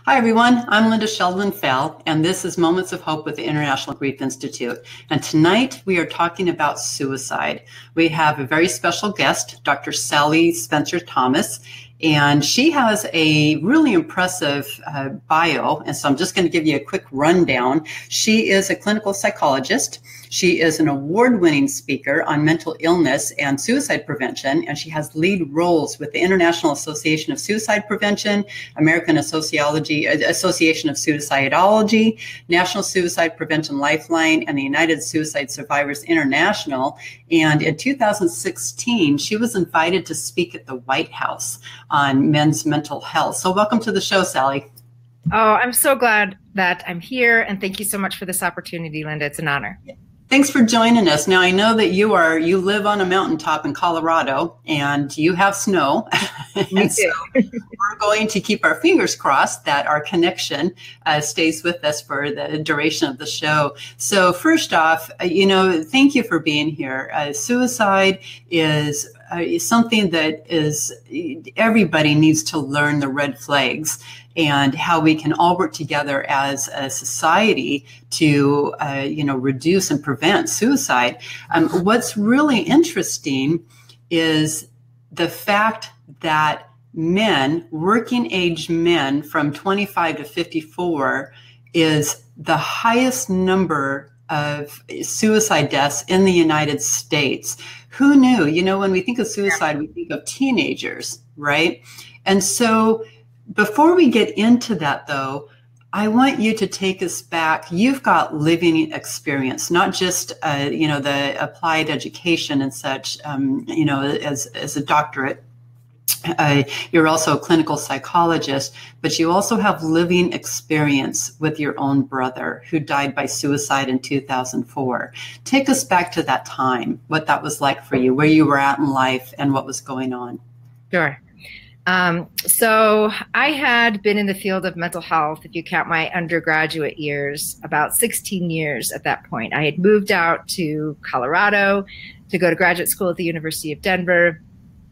Hi, everyone. I'm Linda Sheldon-Fell, and this is Moments of Hope with the International Grief Institute. And tonight we are talking about suicide. We have a very special guest, Dr. Sally Spencer-Thomas, and she has a really impressive bio. And so I'm just going to give you a quick rundown. She is a clinical psychologist. She is an award-winning speaker on mental illness and suicide prevention, and she has lead roles with the International Association of Suicide Prevention, American Association of Suicidology, National Suicide Prevention Lifeline, and the United Suicide Survivors International. And in 2016, she was invited to speak at the White House on men's mental health. So welcome to the show, Sally. Oh, I'm so glad that I'm here, and thank you so much for this opportunity, Linda. It's an honor. Thanks for joining us. Now, I know that you live on a mountaintop in Colorado and you have snow. And so we're going to keep our fingers crossed that our connection stays with us for the duration of the show. So first off, thank you for being here. Suicide is something that everybody needs to learn the red flags and how we can all work together as a society to, reduce and prevent suicide. What's really interesting is the fact that men, working age men from 25 to 54 is the highest number of suicide deaths in the United States. Who knew? When we think of suicide, we think of teenagers, right? And so before we get into that, though, I want you to take us back. You've got living experience, not just, the applied education and such, as a doctorate. You're also a clinical psychologist, but you also have living experience with your own brother who died by suicide in 2004. Take us back to that time, what that was like for you, where you were at in life and what was going on. Sure. So I had been in the field of mental health, if you count my undergraduate years, about 16 years at that point. I had moved out to Colorado to go to graduate school at the University of Denver.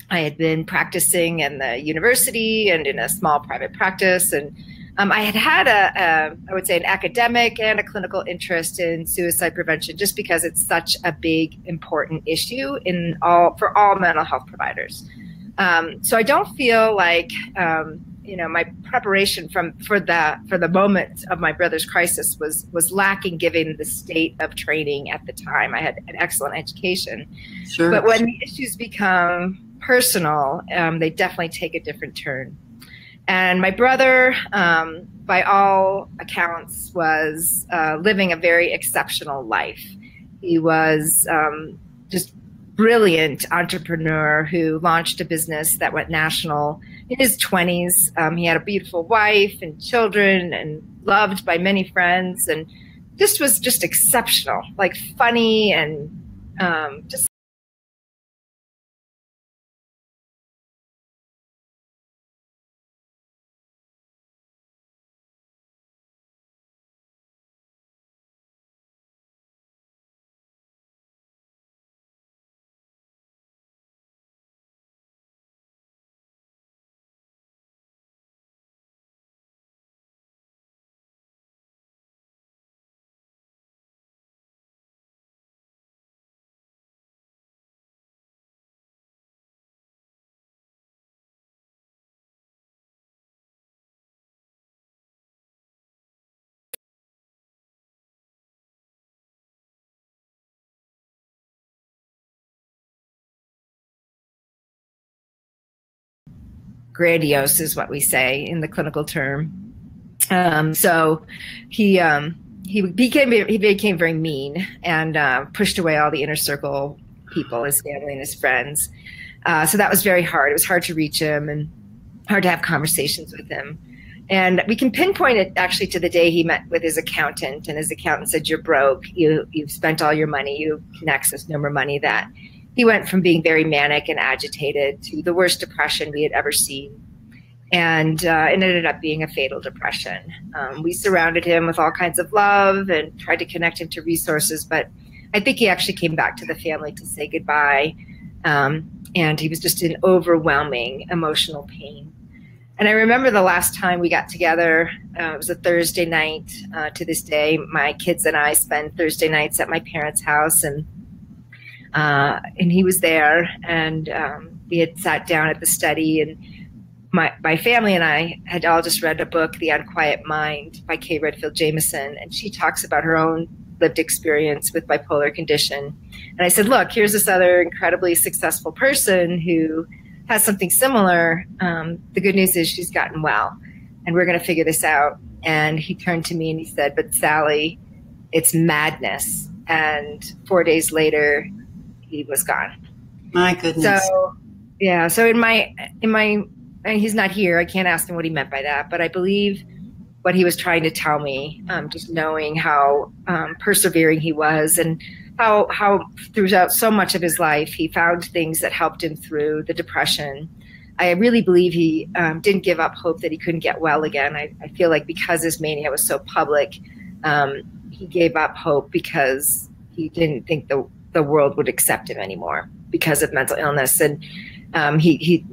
I had been practicing in the university and in a small private practice. And I had I would say, an academic and a clinical interest in suicide prevention, just because it's such a big, important issue for all mental health providers. So I don't feel like, my preparation for the moment of my brother's crisis was lacking, given the state of training at the time. I had an excellent education. Sure. But when the issues become personal, they definitely take a different turn. And my brother, by all accounts, was living a very exceptional life. He was just brilliant entrepreneur who launched a business that went national in his 20s. He had a beautiful wife and children and loved by many friends. And this was just exceptional, like funny and just grandiose is what we say in the clinical term. So he became very mean and pushed away all the inner circle people, his family and his friends. So that was very hard. It was hard to reach him and hard to have conversations with him. And we can pinpoint it actually to the day he met with his accountant, and his accountant said, "You're broke. You've spent all your money. You can access no more money." That he went from being very manic and agitated to the worst depression we had ever seen. And it ended up being a fatal depression. We surrounded him with all kinds of love and tried to connect him to resources, but I think he actually came back to the family to say goodbye. And he was just in overwhelming emotional pain. And I remember the last time we got together, it was a Thursday night. To this day, my kids and I spend Thursday nights at my parents' house, and he was there, and we had sat down at the study, and my family and I had all just read a book, The Unquiet Mind by Kay Redfield Jamison, and she talks about her own lived experience with bipolar condition. And I said, look, here's this other incredibly successful person who has something similar. The good news is she's gotten well, and we're going to figure this out. And he turned to me and he said, but Sally, it's madness. And 4 days later, he was gone. My goodness. So, yeah. So in my, and he's not here. I can't ask him what he meant by that, but I believe what he was trying to tell me, just knowing how persevering he was, and how throughout so much of his life, he found things that helped him through the depression. I really believe he didn't give up hope that he couldn't get well again. I feel like because his mania was so public, he gave up hope because he didn't think the world would accept him anymore because of mental illness. And he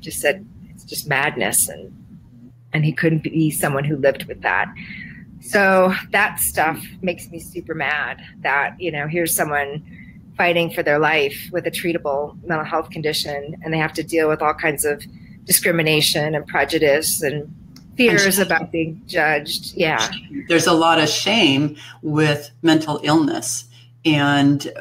just said it's just madness, and he couldn't be someone who lived with that. So that stuff makes me super mad that, here's someone fighting for their life with a treatable mental health condition, and they have to deal with all kinds of discrimination and prejudice and fears about being judged. Yeah. There's a lot of shame with mental illness, and,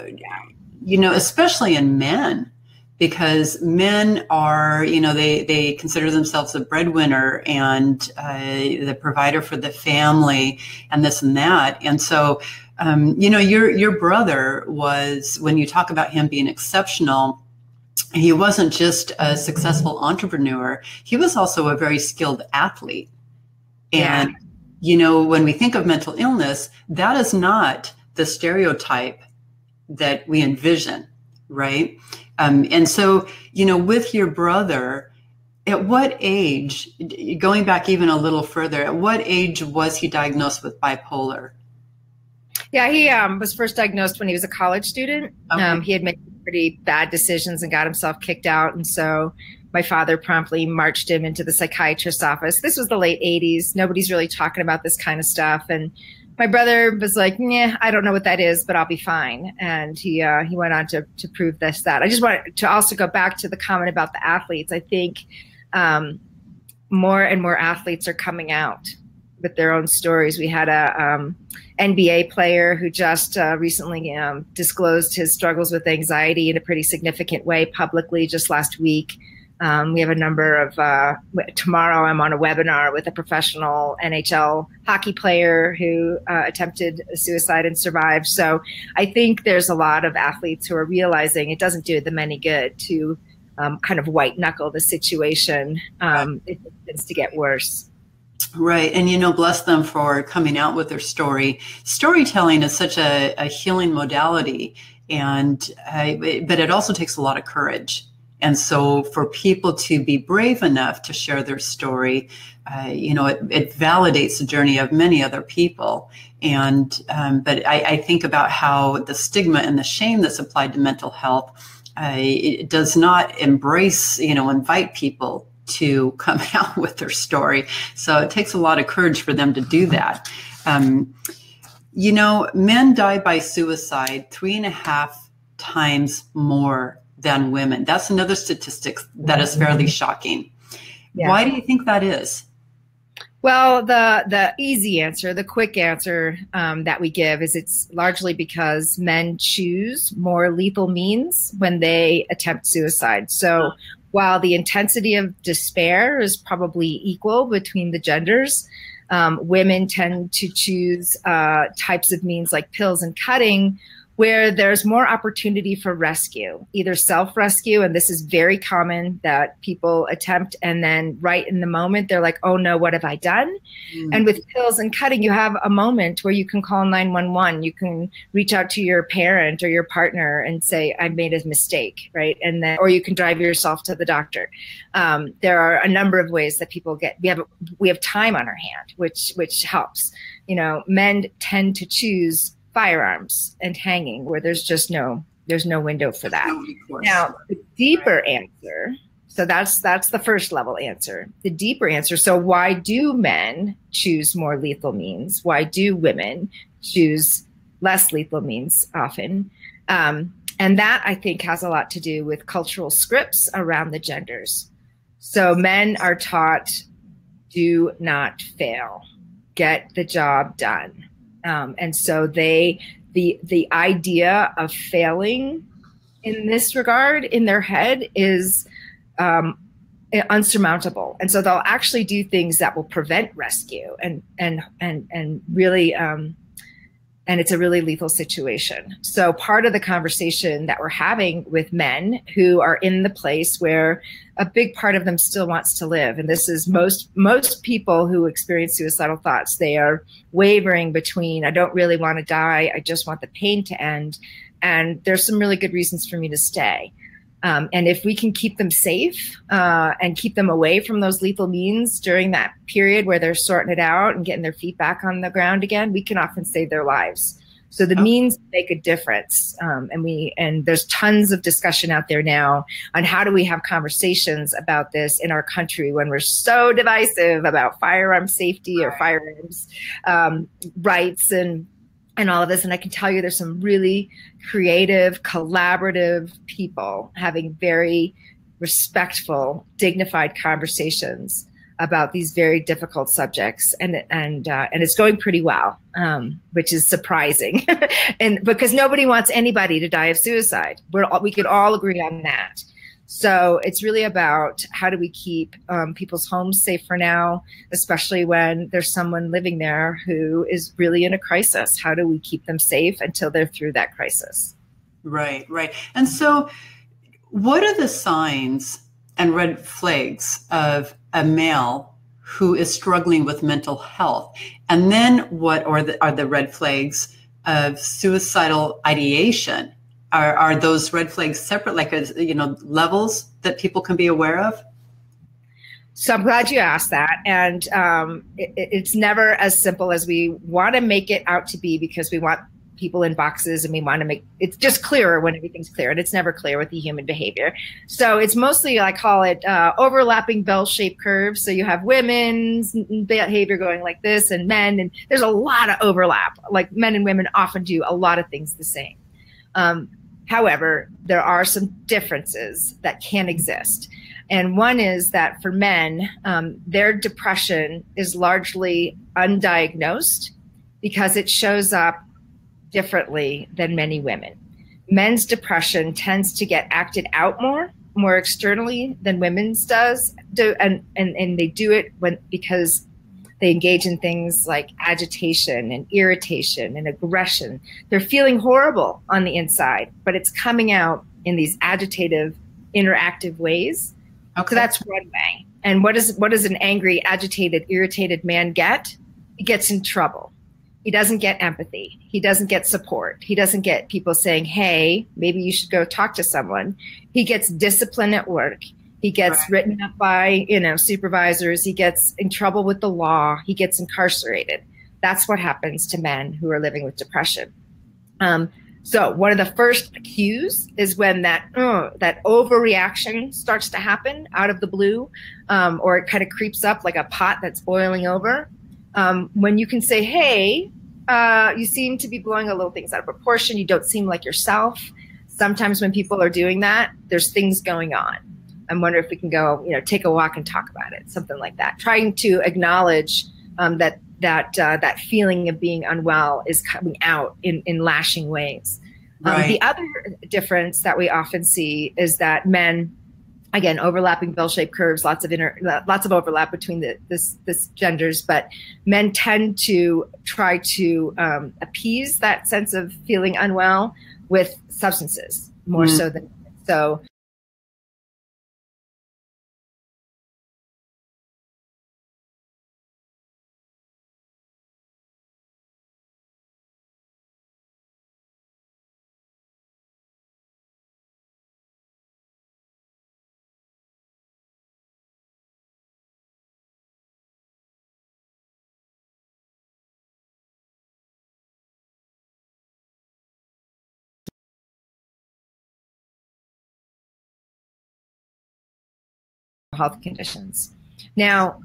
especially in men, because men are, they consider themselves a breadwinner and the provider for the family and this and that. And so, your brother was, when you talk about him being exceptional, he wasn't just a successful entrepreneur, he was also a very skilled athlete. And, when we think of mental illness, that is not the stereotype that we envision, right? And so, with your brother, at what age, going back even a little further, at what age was he diagnosed with bipolar? Yeah, he was first diagnosed when he was a college student. Okay. He had made pretty bad decisions and got himself kicked out. And so my father promptly marched him into the psychiatrist's office. This was the late 80s. Nobody's really talking about this kind of stuff. And my brother was like, yeah, I don't know what that is, but I'll be fine. And he went on to prove that. I just wanted to also go back to the comment about the athletes. I think more and more athletes are coming out with their own stories. We had a NBA player who just recently disclosed his struggles with anxiety in a pretty significant way publicly just last week. We have a number of, tomorrow I'm on a webinar with a professional NHL hockey player who attempted suicide and survived. So I think there's a lot of athletes who are realizing it doesn't do them any good to kind of white knuckle the situation. It tends to get worse. Right. And, bless them for coming out with their story. Storytelling is such a healing modality, but it also takes a lot of courage. And so for people to be brave enough to share their story, it validates the journey of many other people. And but I think about how the stigma and the shame that's applied to mental health, it does not embrace, invite people to come out with their story. So it takes a lot of courage for them to do that. Men die by suicide 3.5 times more than women. That's another statistic that is fairly shocking. Yeah. Why do you think that is? Well, the easy answer, the quick answer that we give is it's largely because men choose more lethal means when they attempt suicide. So while the intensity of despair is probably equal between the genders, women tend to choose types of means like pills and cutting, where there's more opportunity for rescue, either self-rescue, and this is very common that people attempt, and then right in the moment, they're like, oh no, what have I done? Mm-hmm. And with pills and cutting, you have a moment where you can call 911, you can reach out to your parent or your partner and say, I made a mistake, right? And then, or you can drive yourself to the doctor. There are a number of ways that people we have time on our hand, which helps. Men tend to choose firearms and hanging where there's no window for that. Now, the deeper answer So that's the first level answer. The deeper answer, so why do men choose more lethal means? Why do women choose less lethal means often? And that, I think, has a lot to do with cultural scripts around the genders. So men are taught, do not fail, get the job done. And so the idea of failing in this regard in their head is unsurmountable, and so they'll actually do things that will prevent rescue, and really, and it's a really lethal situation. So part of the conversation that we're having with men who are in the place where a big part of them still wants to live, and this is most people who experience suicidal thoughts, they are wavering between, I don't really want to die, I just want the pain to end, and there's some really good reasons for me to stay. And if we can keep them safe and keep them away from those lethal means during that period where they're sorting it out and getting their feet back on the ground again, we can often save their lives. So the means make a difference. And there's tons of discussion out there now on how do we have conversations about this in our country when we're so divisive about firearm safety or firearms rights and all of this. And I can tell you there's some really creative, collaborative people having very respectful, dignified conversations about these very difficult subjects. And it's going pretty well, which is surprising. And because nobody wants anybody to die of suicide. We could all agree on that. So it's really about how do we keep people's homes safe for now, especially when there's someone living there who is really in a crisis. How do we keep them safe until they're through that crisis? Right, right. And so what are the signs and red flags of a male who is struggling with mental health? And then what are the red flags of suicidal ideation? Are those red flags separate, like, levels that people can be aware of? So I'm glad you asked that. And it's never as simple as we want to make it out to be, because we want people in boxes and we want to make it's just clearer when everything's clear, and it's never clear with the human behavior. So it's mostly, I call it overlapping bell-shaped curves. So you have women's behavior going like this and men, and there's a lot of overlap. Like men and women often do a lot of things the same. However, there are some differences that can exist. And one is that for men, their depression is largely undiagnosed because it shows up differently than many women. Men's depression tends to get acted out more externally than women's does. And they do it because they engage in things like agitation and irritation and aggression. They're feeling horrible on the inside, but it's coming out in these agitative, interactive ways. Okay. So that's one way. And what does an angry, agitated, irritated man get? He gets in trouble. He doesn't get empathy. He doesn't get support. He doesn't get people saying, hey, maybe you should go talk to someone. He gets discipline at work. He gets written up by, supervisors. He gets in trouble with the law. He gets incarcerated. That's what happens to men who are living with depression. So one of the first cues is when that overreaction starts to happen out of the blue, or it kind of creeps up like a pot that's boiling over. When you can say, hey, you seem to be blowing a little things out of proportion. You don't seem like yourself. Sometimes when people are doing that, there's things going on. I wonder if we can go, take a walk and talk about it, something like that. Trying to acknowledge that feeling of being unwell is coming out in lashing ways. Right. The other difference that we often see is that men, again, overlapping bell-shaped curves, lots of overlap between this genders, but men tend to try to appease that sense of feeling unwell with substances more so than so. health conditions. Now,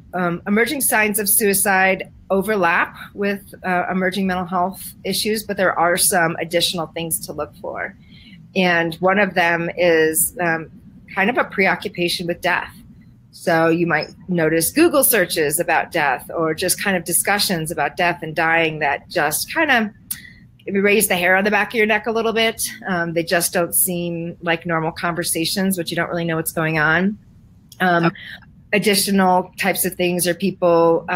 emerging signs of suicide overlap with emerging mental health issues, but there are some additional things to look for. And one of them is kind of a preoccupation with death. So you might notice Google searches about death, or just kind of discussions about death and dying that just kind of raise the hair on the back of your neck a little bit. They just don't seem like normal conversations, but you don't really know what's going on. Additional types of things are people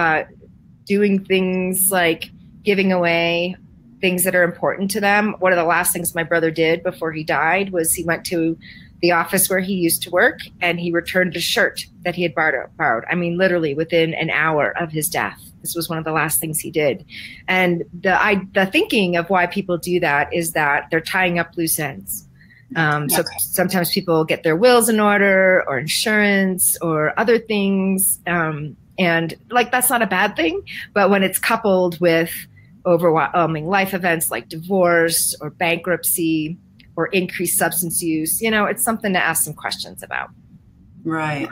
doing things like giving away things that are important to them. One of the last things my brother did before he died was he went to the office where he used to work, and he returned a shirt that he had borrowed. I mean, literally within an hour of his death. This was one of the last things he did. And the thinking of why people do that is that they're tying up loose ends. So sometimes people get their wills in order, or insurance, or other things. And like, that's not a bad thing. But when it's coupled with overwhelming life events like divorce or bankruptcy or increased substance use, it's something to ask some questions about. Right.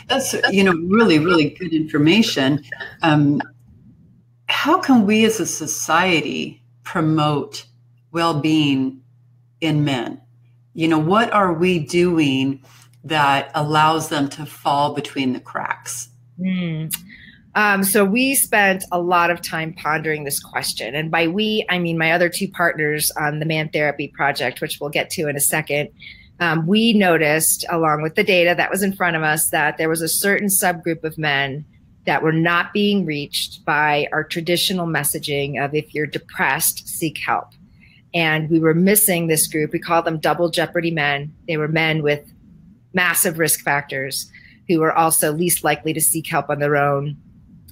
That's, really, really good information. How can we as a society promote well-being in men? What are we doing that allows them to fall between the cracks? So we spent a lot of time pondering this question. And by we, I mean my other two partners on the Man Therapy Project, which we'll get to in a second. We noticed, along with the data that was in front of us, that there was a certain subgroup of men that were not being reached by our traditional messaging of, if you're depressed, seek help. And we were missing this group. We call them double jeopardy men. They were men with massive risk factors who were also least likely to seek help on their own,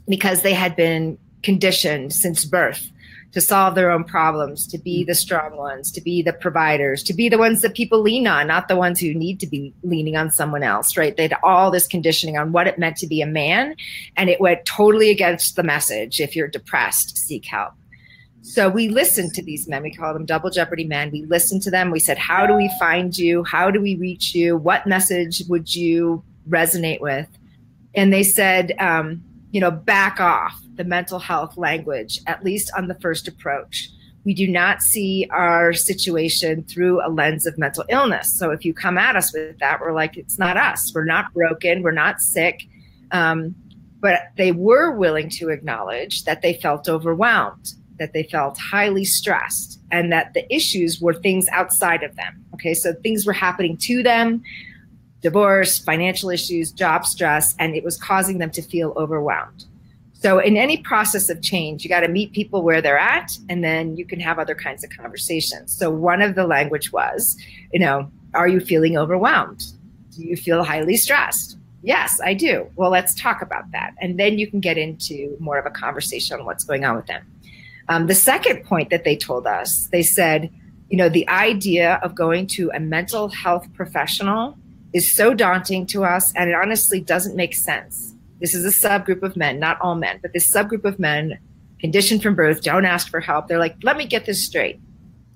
because they had been conditioned since birth to solve their own problems, to be the strong ones, to be the providers, to be the ones that people lean on, not the ones who need to be leaning on someone else, right? They had all this conditioning on what it meant to be a man, and it went totally against the message, if you're depressed, seek help. So we listened to these men. We call them double jeopardy men. We listened to them. We said, how do we find you? How do we reach you? What message would you resonate with? And they said, back off the mental health language, at least on the first approach. We do not see our situation through a lens of mental illness. So if you come at us with that, we're like, it's not us. We're not broken. We're not sick. But they were willing to acknowledge that they felt overwhelmed, that they felt highly stressed, and that the issues were things outside of them. Okay, so things were happening to them, divorce, financial issues, job stress, and it was causing them to feel overwhelmed. So in any process of change, you got to meet people where they're at, and then you can have other kinds of conversations. So one of the language was, are you feeling overwhelmed? Do you feel highly stressed? Yes, I do. Well, let's talk about that. And then you can get into more of a conversation on what's going on with them. The second point that they told us, they said, the idea of going to a mental health professional is so daunting to us, and it honestly doesn't make sense. This is a subgroup of men, not all men, but this subgroup of men, conditioned from birth, don't ask for help. They're like, let me get this straight.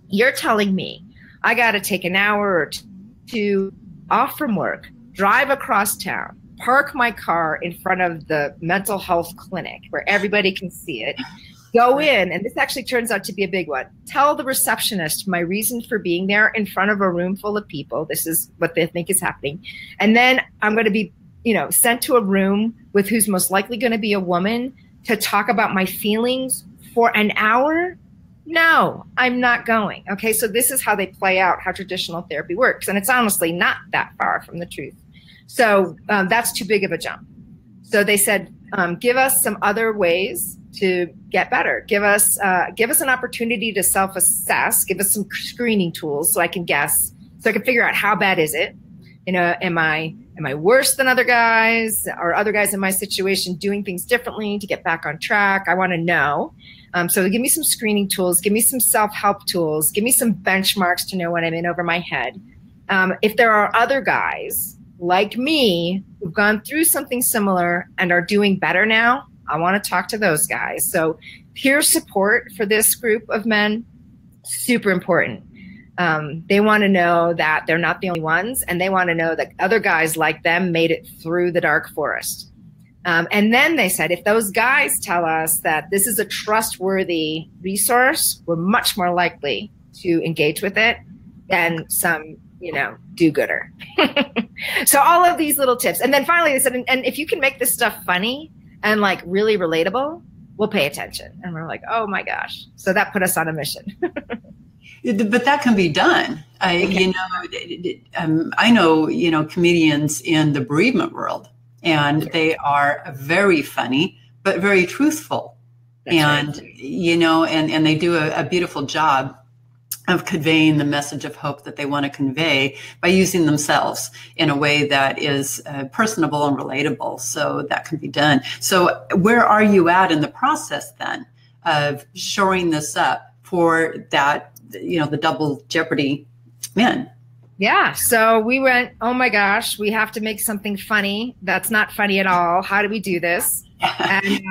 You're telling me I got to take an hour or two off from work, drive across town, park my car in front of the mental health clinic where everybody can see it, go in, and this actually turns out to be a big one, tell the receptionist my reason for being there in front of a room full of people. This is what they think is happening. And then I'm going to be, sent to a room with who's most likely going to be a woman to talk about my feelings for an hour. No, I'm not going. Okay, so this is how they play out how traditional therapy works. And it's honestly not that far from the truth. So that's too big of a jump. So they said, give us some other ways to get better. Give us an opportunity to self-assess. Give us some screening tools so I can guess, so I can figure out how bad is it. Am I worse than other guys? Are other guys in my situation doing things differently to get back on track? I want to know. So give me some screening tools. Give me some self-help tools. Give me some benchmarks to know when I'm in over my head. If there are other guys like me who've gone through something similar and are doing better now, I want to talk to those guys. So peer support for this group of men, super important. They want to know that they're not the only ones, and they want to know that other guys like them made it through the dark forest. And then they said, if those guys tell us that this is a trustworthy resource, we're much more likely to engage with it than some, do-gooder. So all of these little tips. And then finally they said, and if you can make this stuff funny and like really relatable, we'll pay attention. And we're like, oh my gosh. So that put us on a mission. But that can be done. I know, comedians in the bereavement world, and they are very funny, but very truthful. That's and, right. And they do a beautiful job of conveying the message of hope that they want to convey by using themselves in a way that is personable and relatable. So that can be done. So where are you at in the process then of shoring this up for that, the double jeopardy men? Yeah. So we went, oh my gosh, we have to make something funny. That's not funny at all. How do we do this? And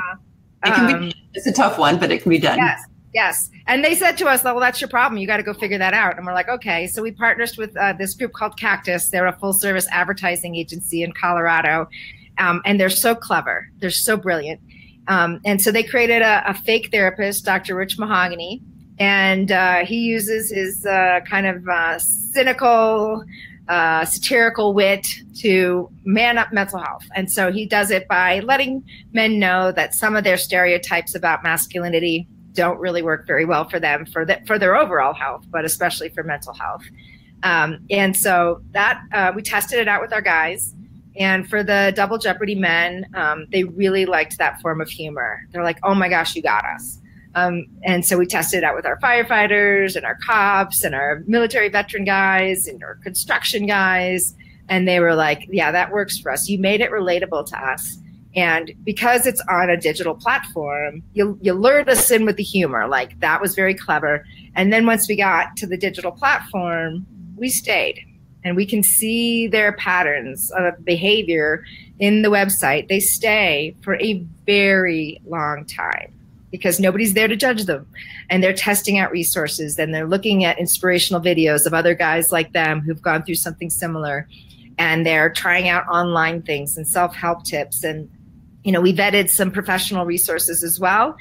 it's a tough one, but it can be done. Yes. Yes. And they said to us, well, that's your problem. You got to go figure that out. And we're like, okay. So we partnered with this group called Cactus. They're a full service advertising agency in Colorado. And they're so clever. They're so brilliant. And so they created a fake therapist, Dr. Rich Mahogany. And he uses his kind of cynical, satirical wit to man up mental health. And so he does it by letting men know that some of their stereotypes about masculinity don't really work very well for them, for their overall health, but especially for mental health. And so that we tested it out with our guys. And for the Double Jeopardy men, they really liked that form of humor. They're like, oh my gosh, you got us. And so we tested it out with our firefighters and our cops and our military veteran guys and our construction guys. And they were like, yeah, that works for us. You made it relatable to us. And because it's on a digital platform, you lured us in with the humor. Like, that was very clever. And then once we got to the digital platform, we stayed. And we can see their patterns of behavior in the website. They stay for a very long time because nobody's there to judge them. And they're testing out resources, and they're looking at inspirational videos of other guys like them who've gone through something similar. And they're trying out online things and self-help tips. And we vetted some professional resources as well.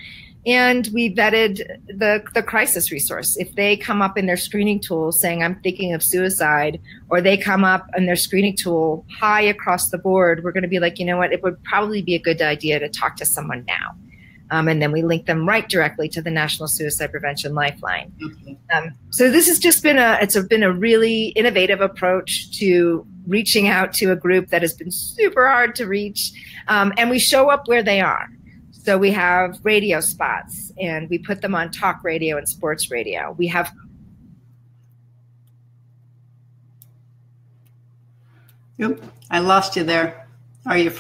And we vetted the crisis resource. If they come up in their screening tool saying, I'm thinking of suicide, or they come up in their screening tool high across the board, we're going to be like, you know what, it would probably be a good idea to talk to someone now. And then we link them right directly to the National Suicide Prevention Lifeline. Okay. So this has just been it's been a really innovative approach to reaching out to a group that has been super hard to reach. And we show up where they are. So we have radio spots, and we put them on talk radio and sports radio. We have. Yep, I lost you there. Are you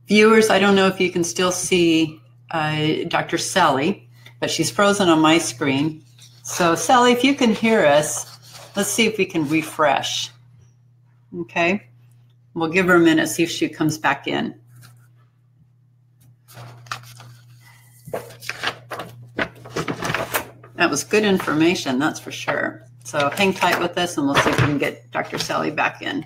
viewers? I don't know if you can still see Dr. Sally, but she's frozen on my screen. So Sally, if you can hear us, let's see if we can refresh. Okay, we'll give her a minute, see if she comes back in. That was good information, that's for sure. So hang tight with us, and we'll see if we can get Dr. Sally back in.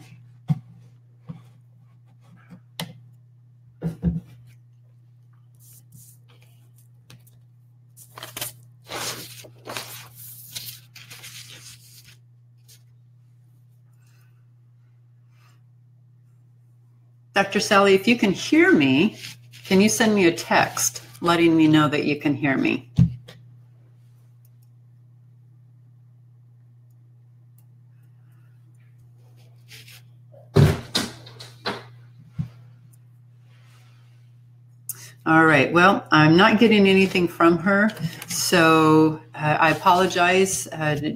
Dr. Sally, if you can hear me, can you send me a text letting me know that you can hear me? All right, well, I'm not getting anything from her, so I apologize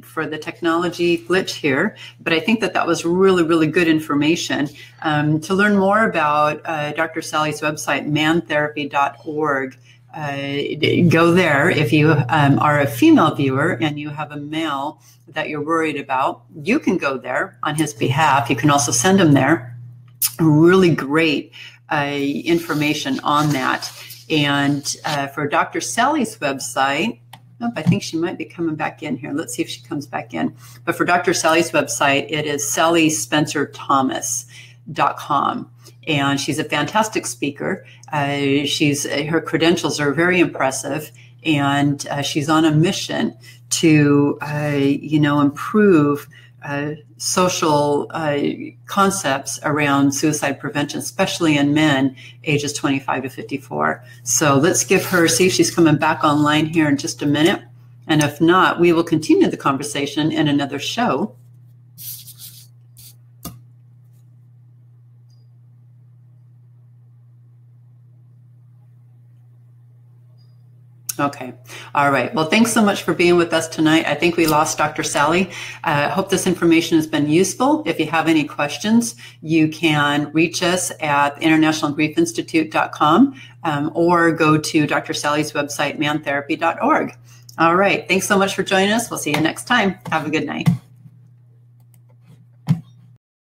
for the technology glitch here, but I think that was really, really good information. To learn more about Dr. Sally's website, mantherapy.org, go there. If you are a female viewer and you have a male that you're worried about, you can go there on his behalf. You can also send him there. Really great information on that. And for Dr. Sally's website, Oh, I think she might be coming back in here. Let's see if she comes back in. But for Dr. Sally's website, it is sallyspencerthomas.com. And she's a fantastic speaker. Her credentials are very impressive. And she's on a mission to, improve social concepts around suicide prevention, especially in men ages 25 to 54. So let's see if she's coming back online here in just a minute. And if not, we will continue the conversation in another show. Okay. All right. Well, thanks so much for being with us tonight. I think we lost Dr. Sally. I hope this information has been useful. If you have any questions, you can reach us at internationalgriefinstitute.com or go to Dr. Sally's website, mantherapy.org. All right. Thanks so much for joining us. We'll see you next time. Have a good night.